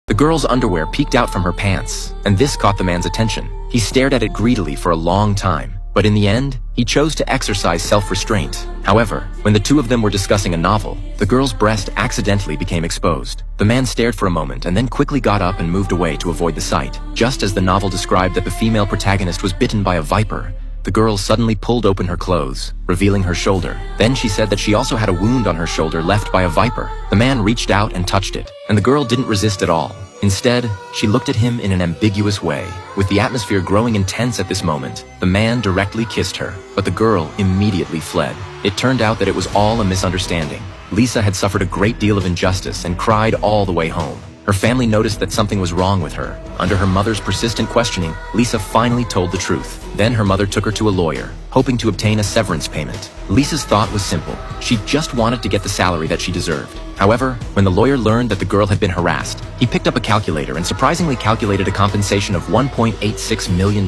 The girl's underwear peeked out from her pants, and this caught the man's attention. He stared at it greedily for a long time, but in the end, he chose to exercise self-restraint. However, when the two of them were discussing a novel, the girl's breast accidentally became exposed. The man stared for a moment and then quickly got up and moved away to avoid the sight. Just as the novel described that the female protagonist was bitten by a viper, the girl suddenly pulled open her clothes, revealing her shoulder. Then she said that she also had a wound on her shoulder left by a viper. The man reached out and touched it, and the girl didn't resist at all. Instead, she looked at him in an ambiguous way. With the atmosphere growing intense at this moment, the man directly kissed her, but the girl immediately fled. It turned out that it was all a misunderstanding. Lisa had suffered a great deal of injustice and cried all the way home. Her family noticed that something was wrong with her. Under her mother's persistent questioning, Lisa finally told the truth. Then her mother took her to a lawyer, hoping to obtain a severance payment. Lisa's thought was simple. She just wanted to get the salary that she deserved. However, when the lawyer learned that the girl had been harassed, he picked up a calculator and surprisingly calculated a compensation of $1.86 million.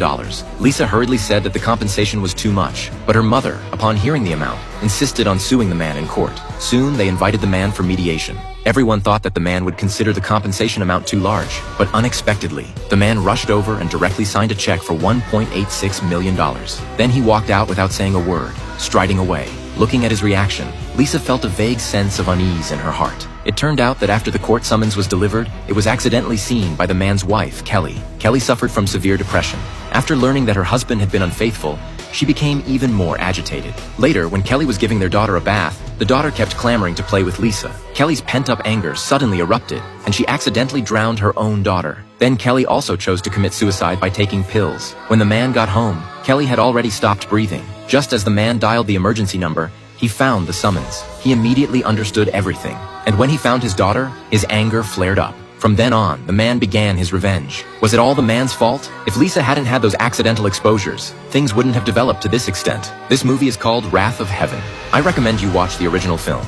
Lisa hurriedly said that the compensation was too much, but her mother, upon hearing the amount, insisted on suing the man in court. Soon, they invited the man for mediation. Everyone thought that the man would consider the compensation amount too large, but unexpectedly, the man rushed over and directly signed a check for $1.86 million. Then he walked out without saying a word, striding away. Looking at his reaction, Lisa felt a vague sense of unease in her heart. It turned out that after the court summons was delivered, it was accidentally seen by the man's wife, Kelly. Kelly suffered from severe depression. After learning that her husband had been unfaithful, she became even more agitated. Later, when Kelly was giving their daughter a bath, the daughter kept clamoring to play with Lisa. Kelly's pent-up anger suddenly erupted, and she accidentally drowned her own daughter. Then Kelly also chose to commit suicide by taking pills. When the man got home, Kelly had already stopped breathing. Just as the man dialed the emergency number, he found the summons. He immediately understood everything. And when he found his daughter, his anger flared up. From then on, the man began his revenge. Was it all the man's fault? If Lisa hadn't had those accidental exposures, things wouldn't have developed to this extent. This movie is called Wrath of Heaven. I recommend you watch the original film.